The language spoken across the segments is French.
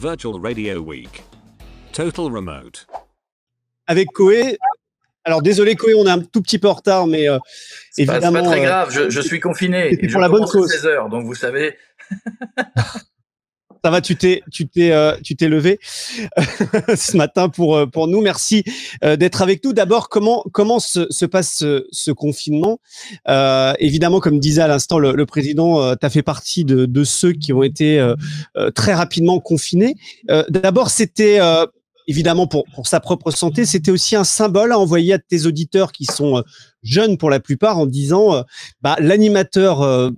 Virtual Radio Week. Total Remote. Avec Koé. Alors désolé Koé, on est un tout petit peu en retard, mais évidemment. C'est pas très grave, je suis confiné. Et pour la bonne cause. À 16h, donc vous savez. Ça va, tu t'es levé ce matin pour nous. Merci d'être avec nous. D'abord, comment se passe ce confinement? Évidemment, comme disait à l'instant le président, tu as fait partie de ceux qui ont été très rapidement confinés. D'abord, c'était évidemment pour sa propre santé, c'était aussi un symbole à envoyer à tes auditeurs qui sont jeunes pour la plupart, en disant l'animateur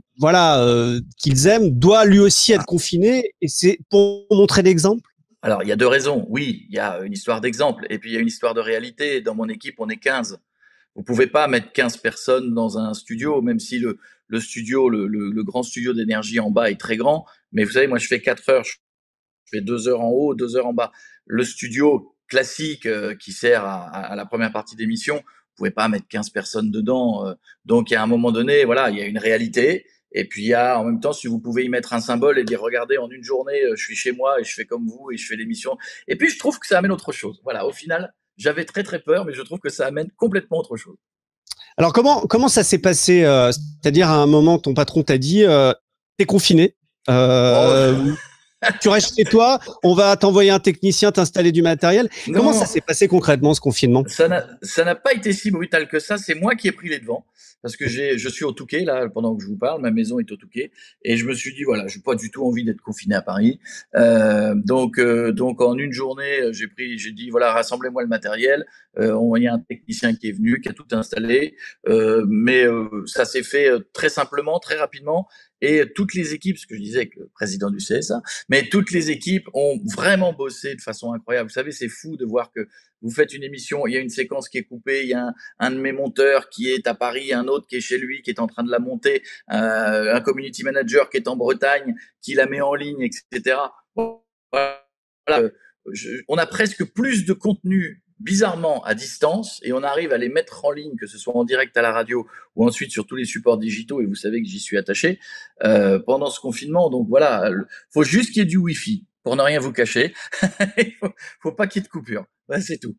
qu'ils aiment doit lui aussi être confiné, et c'est pour montrer l'exemple. Alors, il y a deux raisons. Oui, il y a une histoire d'exemple et puis il y a une histoire de réalité. Dans mon équipe, on est 15. Vous pouvez pas mettre 15 personnes dans un studio, même si le studio, le grand studio d'énergie en bas est très grand. Mais vous savez, moi, je fais 4 heures. Je fais 2 heures en haut, 2 heures en bas. Le studio classique qui sert à la première partie d'émission, vous pouvez pas mettre 15 personnes dedans. Donc, il y a un moment donné, voilà, il y a une réalité. Et puis, il y a, en même temps, si vous pouvez y mettre un symbole et dire, regardez, en une journée, je suis chez moi et je fais comme vous et je fais l'émission. Et puis, je trouve que ça amène autre chose. Voilà, au final, j'avais très, très peur, mais je trouve que ça amène complètement autre chose. Alors, comment ça s'est passé? C'est-à-dire, à un moment, ton patron t'a dit, t'es confiné. Tu restes chez toi, on va t'envoyer un technicien t'installer du matériel. Non. Comment ça s'est passé concrètement, ce confinement? Ça n'a pas été si brutal que ça. C'est moi qui ai pris les devants parce que je suis au Touquet là pendant que je vous parle. Ma maison est au Touquet et je me suis dit voilà, j'ai pas du tout envie d'être confiné à Paris. Donc en une journée, j'ai dit voilà, rassemblez-moi le matériel. Il y a un technicien qui est venu, qui a tout installé, mais ça s'est fait très simplement, très rapidement. Et toutes les équipes, ce que je disais avec le président du CSA, mais toutes les équipes ont vraiment bossé de façon incroyable. Vous savez, c'est fou de voir que vous faites une émission, il y a une séquence qui est coupée, il y a un de mes monteurs qui est à Paris, un autre qui est chez lui, qui est en train de la monter, un community manager qui est en Bretagne, qui la met en ligne, etc. Voilà. On a presque plus de contenu bizarrement à distance et on arrive à les mettre en ligne, que ce soit en direct à la radio ou ensuite sur tous les supports digitaux, et vous savez que j'y suis attaché pendant ce confinement. Donc voilà, faut juste qu'il y ait du Wi-Fi pour ne rien vous cacher. faut pas qu'il y ait de coupure. Ouais, c'est tout.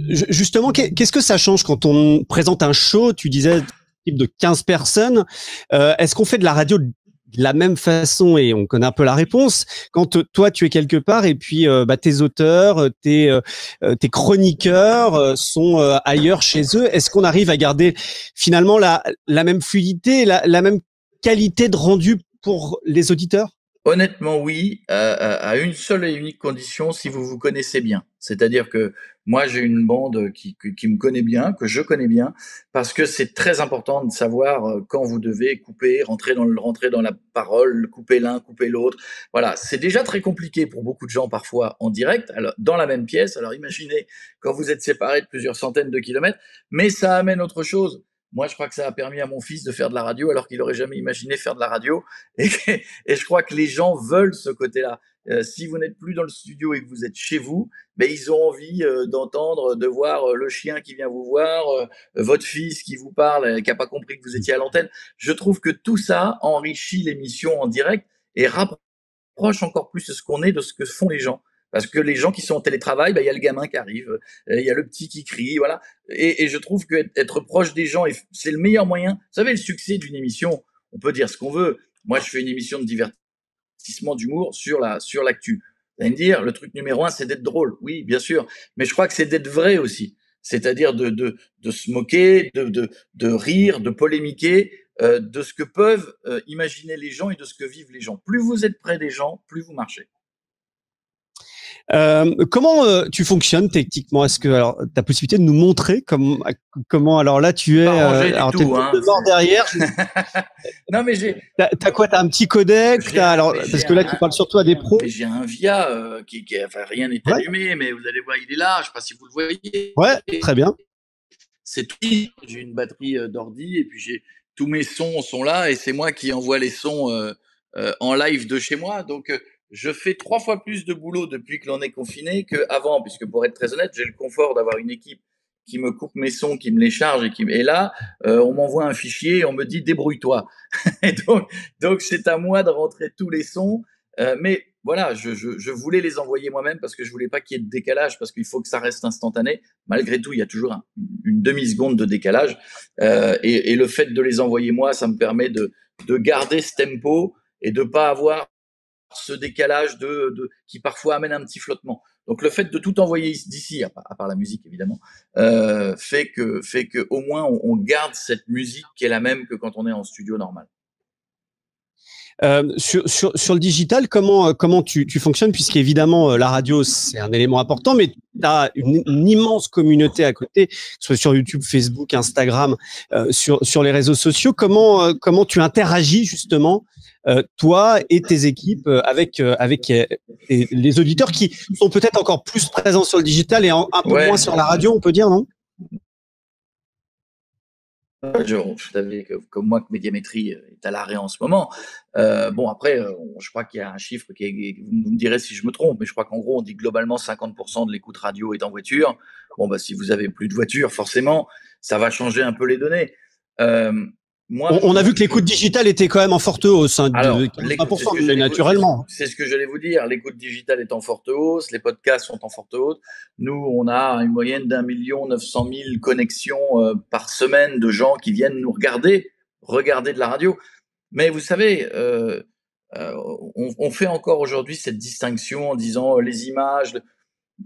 Justement, qu'est-ce que ça change quand on présente un show? Tu disais type de 15 personnes. Est-ce qu'on fait de la radio de la même façon, et on connaît un peu la réponse, quand toi tu es quelque part et puis tes auteurs, tes chroniqueurs sont ailleurs chez eux? Est-ce qu'on arrive à garder finalement la même fluidité, la même qualité de rendu pour les auditeurs? Honnêtement, oui, à une seule et unique condition, si vous vous connaissez bien. C'est-à-dire que moi, j'ai une bande qui me connaît bien, que je connais bien, parce que c'est très important de savoir quand vous devez couper, rentrer dans la parole, couper l'un, couper l'autre. Voilà, c'est déjà très compliqué pour beaucoup de gens parfois en direct, alors dans la même pièce. Alors imaginez quand vous êtes séparés de plusieurs centaines de kilomètres, mais ça amène autre chose. Moi, je crois que ça a permis à mon fils de faire de la radio alors qu'il n'aurait jamais imaginé faire de la radio. Et je crois que les gens veulent ce côté-là. Si vous n'êtes plus dans le studio et que vous êtes chez vous, ils ont envie d'entendre, de voir le chien qui vient vous voir, votre fils qui vous parle, qui n'a pas compris que vous étiez à l'antenne. Je trouve que tout ça enrichit l'émission en direct et rapproche encore plus de ce qu'on est, de ce que font les gens. Parce que les gens qui sont en télétravail, il y a le gamin qui arrive, il y a le petit qui crie, voilà. Et je trouve que être proche des gens, c'est le meilleur moyen. Vous savez, le succès d'une émission, on peut dire ce qu'on veut. Moi, je fais une émission de divertissement, d'humour sur l'actu. Vous allez me dire, le truc numéro 1, c'est d'être drôle. Oui, bien sûr. Mais je crois que c'est d'être vrai aussi. C'est-à-dire de se moquer, de rire, de polémiquer, de ce que peuvent imaginer les gens et de ce que vivent les gens. Plus vous êtes près des gens, plus vous marchez. Comment tu fonctionnes techniquement? Est-ce que alors t'as possibilité de nous montrer comment alors là tu es alors t'es devant derrière. Non mais t'as quoi? T'as un petit codec? Parce que là tu parles surtout à des pros. Mais j'ai un VIA enfin rien n'est allumé, mais vous allez voir, il est là. Je sais pas si vous le voyez. Ouais, très bien. C'est tout. J'ai une batterie d'ordi et puis tous mes sons sont là et c'est moi qui envoie les sons en live de chez moi. Donc je fais 3 fois plus de boulot depuis que l'on est confiné qu'avant, puisque pour être très honnête, j'ai le confort d'avoir une équipe qui me coupe mes sons, qui me les charge et là, on m'envoie un fichier et on me dit débrouille-toi. Et donc c'est à moi de rentrer tous les sons. Mais voilà, je voulais les envoyer moi-même parce que je voulais pas qu'il y ait de décalage, parce qu'il faut que ça reste instantané. Malgré tout, il y a toujours une demi-seconde de décalage. Et le fait de les envoyer moi, ça me permet de garder ce tempo et de pas avoir ce décalage qui parfois amène un petit flottement. Donc le fait de tout envoyer d'ici, à part la musique évidemment, fait que au moins on garde cette musique qui est la même que quand on est en studio normal. Sur le digital, comment tu fonctionnes, puisqu'évidemment la radio c'est un élément important, mais tu as une immense communauté à côté, que ce soit sur YouTube, Facebook, Instagram, sur les réseaux sociaux. Comment tu interagis justement, toi et tes équipes, avec les auditeurs qui sont peut-être encore plus présents sur le digital et un peu moins sur la radio, on peut dire, non? Vous savez comme moi que Médiamétrie est à l'arrêt en ce moment. Bon après, je crois qu'il y a un chiffre vous me direz si je me trompe, mais je crois qu'en gros on dit globalement 50% de l'écoute radio est en voiture. Bon bah si vous avez plus de voiture, forcément, ça va changer un peu les données. On a vu que l'écoute digitale était quand même en forte hausse, hein, de 15%, mais naturellement. C'est ce que j'allais vous dire. L'écoute digitale est en forte hausse, les podcasts sont en forte hausse. Nous, on a une moyenne d'1,9 million connexions par semaine de gens qui viennent nous regarder de la radio. Mais vous savez, on fait encore aujourd'hui cette distinction en disant les images.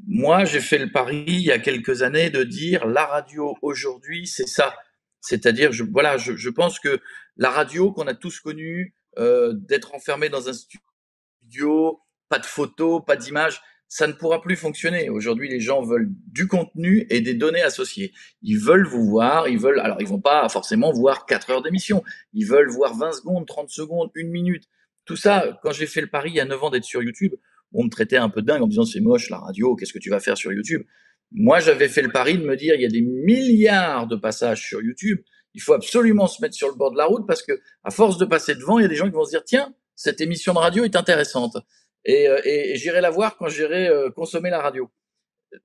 Moi, j'ai fait le pari il y a quelques années de dire la radio aujourd'hui, c'est ça. C'est-à-dire, je pense que la radio qu'on a tous connue, d'être enfermé dans un studio, pas de photos, pas d'images, ça ne pourra plus fonctionner. Aujourd'hui, les gens veulent du contenu et des données associées. Ils veulent vous voir, alors ils vont pas forcément voir 4 heures d'émission. Ils veulent voir 20 secondes, 30 secondes, 1 minute. Tout ça, quand j'ai fait le pari il y a 9 ans d'être sur YouTube, on me traitait un peu de dingue en me disant c'est moche la radio, qu'est-ce que tu vas faire sur YouTube? Moi, j'avais fait le pari de me dire, il y a des milliards de passages sur YouTube. Il faut absolument se mettre sur le bord de la route parce que, à force de passer devant, il y a des gens qui vont se dire, tiens, cette émission de radio est intéressante. Et j'irai la voir quand j'irai consommer la radio.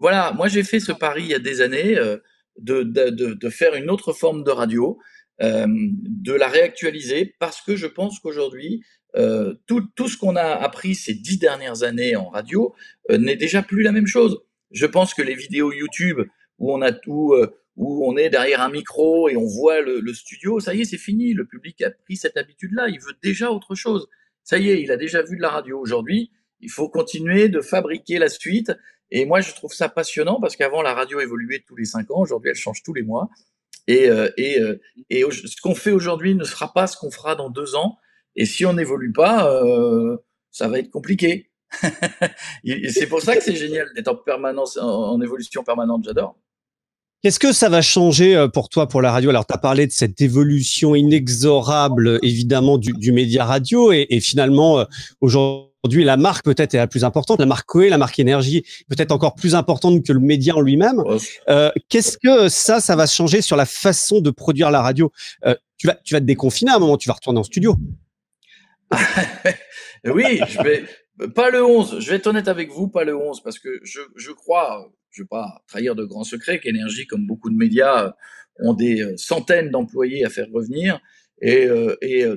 Voilà, moi j'ai fait ce pari il y a des années de faire une autre forme de radio, de la réactualiser parce que je pense qu'aujourd'hui, tout ce qu'on a appris ces 10 dernières années en radio n'est déjà plus la même chose. Je pense que les vidéos YouTube où on a tout, où on est derrière un micro et on voit le studio, ça y est, c'est fini. Le public a pris cette habitude-là. Il veut déjà autre chose. Ça y est, il a déjà vu de la radio. Aujourd'hui, il faut continuer de fabriquer la suite. Et moi, je trouve ça passionnant parce qu'avant, la radio évoluait tous les 5 ans. Aujourd'hui, elle change tous les mois. Et ce qu'on fait aujourd'hui ne sera pas ce qu'on fera dans 2 ans. Et si on n'évolue pas, ça va être compliqué. C'est pour ça que c'est génial d'être en permanence, en évolution permanente. J'adore. Qu'est-ce que ça va changer pour toi, pour la radio? Alors, tu as parlé de cette évolution inexorable, évidemment, du média radio, et finalement, aujourd'hui, la marque peut-être est la plus importante. La marque Koé, la marque Énergie, peut-être encore plus importante que le média en lui-même. Qu'est-ce que ça va changer sur la façon de produire la radio? Tu vas te déconfiner à un moment, tu vas retourner en studio. Oui, pas le 11, je vais être honnête avec vous, pas le 11, parce que je crois, je ne vais pas trahir de grands secrets, qu'Énergie, comme beaucoup de médias, ont des centaines d'employés à faire revenir, et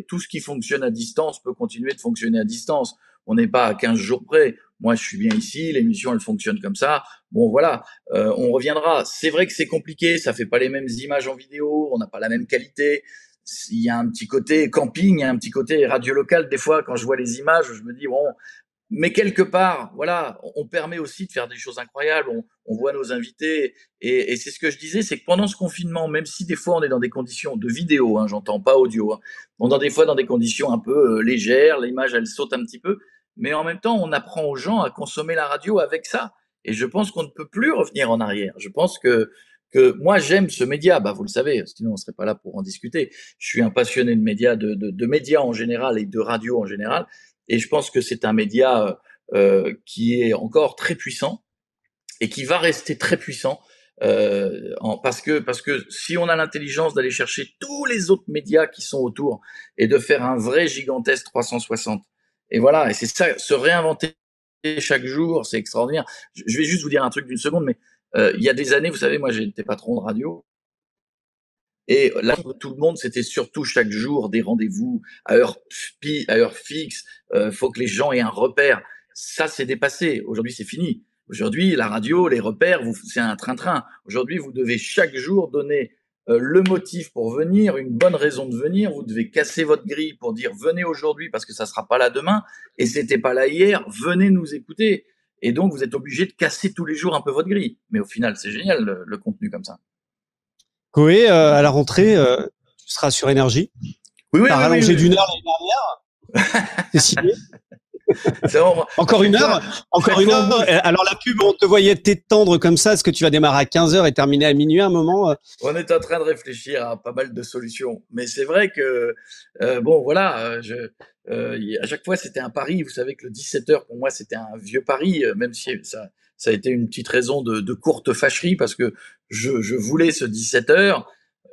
tout ce qui fonctionne à distance peut continuer de fonctionner à distance. On n'est pas à 15 jours près. Moi, je suis bien ici, l'émission, elle fonctionne comme ça. Bon, voilà, on reviendra. C'est vrai que c'est compliqué, ça fait pas les mêmes images en vidéo, on n'a pas la même qualité. Il y a un petit côté camping, il y a un petit côté radio local. Des fois, quand je vois les images, je me dis, bon, mais quelque part, voilà, on permet aussi de faire des choses incroyables. On voit nos invités. Et c'est ce que je disais, c'est que pendant ce confinement, même si des fois on est dans des conditions de vidéo, hein, j'entends pas audio, hein, on est des fois dans des conditions un peu légères, l'image, elle saute un petit peu. Mais en même temps, on apprend aux gens à consommer la radio avec ça. Et je pense qu'on ne peut plus revenir en arrière. Je pense que moi j'aime ce média, bah vous le savez, sinon on serait pas là pour en discuter. Je suis un passionné de médias, de médias en général et de radio en général, et je pense que c'est un média qui est encore très puissant et qui va rester très puissant parce que si on a l'intelligence d'aller chercher tous les autres médias qui sont autour et de faire un vrai gigantesque 360, et voilà, et c'est ça, se réinventer chaque jour, c'est extraordinaire. Je vais juste vous dire un truc d'une seconde, mais il y a des années, vous savez, moi j'étais patron de radio. Et là, tout le monde, c'était surtout chaque jour des rendez-vous à heure fixe. Faut que les gens aient un repère. Ça, c'est dépassé. Aujourd'hui, c'est fini. Aujourd'hui, la radio, les repères, c'est un train-train. Aujourd'hui, vous devez chaque jour donner le motif pour venir, une bonne raison de venir. Vous devez casser votre grille pour dire venez aujourd'hui parce que ça sera pas là demain et c'était pas là hier. Venez nous écouter. Et donc, vous êtes obligé de casser tous les jours un peu votre grille. Mais au final, c'est génial le contenu comme ça. Koé, à la rentrée, tu seras sur Énergie. Oui, T'as rallongé d'une heure l'année dernière. C'est signé. Encore une heure. Alors la pub, on te voyait t'étendre comme ça. Est-ce que tu vas démarrer à 15h et terminer à minuit à un moment? On est en train de réfléchir à pas mal de solutions. Mais c'est vrai que, bon, voilà, à chaque fois, c'était un pari. Vous savez que le 17h, pour moi, c'était un vieux pari, même si ça a été une petite raison de courte fâcherie parce que je voulais ce 17h.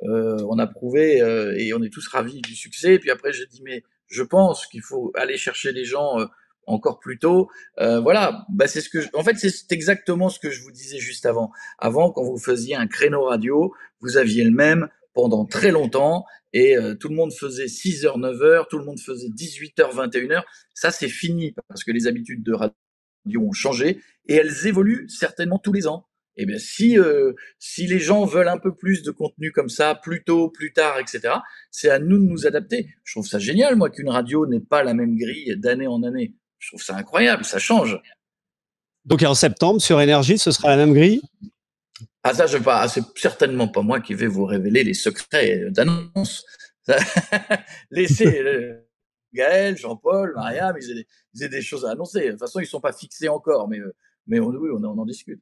On a prouvé et on est tous ravis du succès. Puis après, j'ai dit, mais je pense qu'il faut aller chercher les gens encore plus tôt. Voilà, bah c'est en fait, c'est exactement ce que je vous disais juste avant. Avant, quand vous faisiez un créneau radio, vous aviez le même pendant très longtemps et tout le monde faisait 6h, 9h, tout le monde faisait 18h, 21h. Ça, c'est fini parce que les habitudes de radio ont changé et elles évoluent certainement tous les ans. Eh bien, si les gens veulent un peu plus de contenu comme ça, plus tôt, plus tard, etc., c'est à nous de nous adapter. Je trouve ça génial, moi, qu'une radio n'ait pas la même grille d'année en année. Je trouve ça incroyable, ça change. Donc en septembre, sur Énergie, ce sera la même grille? Ah ça, c'est certainement pas moi qui vais vous révéler les secrets d'annonce. Laissez Gaël, Jean-Paul, Mariam, ils aient des choses à annoncer. De toute façon, ils sont pas fixés encore, mais oui, on en discute.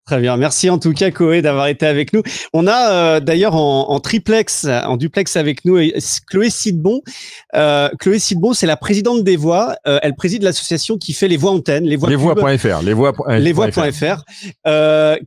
Très bien. Merci en tout cas, Koé, d'avoir été avec nous. On a d'ailleurs en triplex, en duplex avec nous, Chloé Sidbon. Chloé Sidbon, c'est la présidente des Voix. Elle préside l'association qui fait les voix antennes, les voix.fr, lesvoix.fr,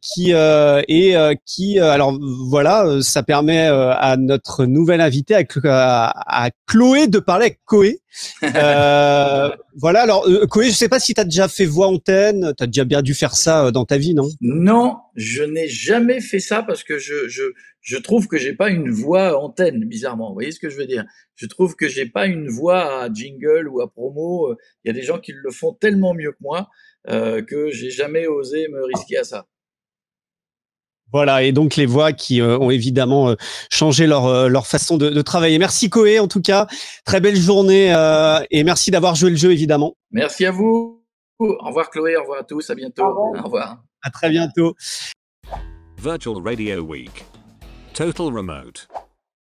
qui, alors voilà, ça permet à notre nouvelle invitée, à Chloé, de parler avec Koé. Voilà. Alors, Koé, je sais pas si tu as déjà fait voix antenne. Tu as déjà bien dû faire ça dans ta vie, non? Non, je n'ai jamais fait ça parce que je trouve que j'ai pas une voix antenne, bizarrement. Vous voyez ce que je veux dire? Je trouve que j'ai pas une voix à jingle ou à promo. Il y a des gens qui le font tellement mieux que moi que j'ai jamais osé me risquer à ça. Voilà, et donc les voix qui ont évidemment changé leur façon de travailler. Merci Koé, en tout cas, très belle journée et merci d'avoir joué le jeu, évidemment. Merci à vous. Au revoir Chloé, au revoir à tous, à bientôt. Au revoir. À très bientôt. Virtual Radio Week. Total Remote.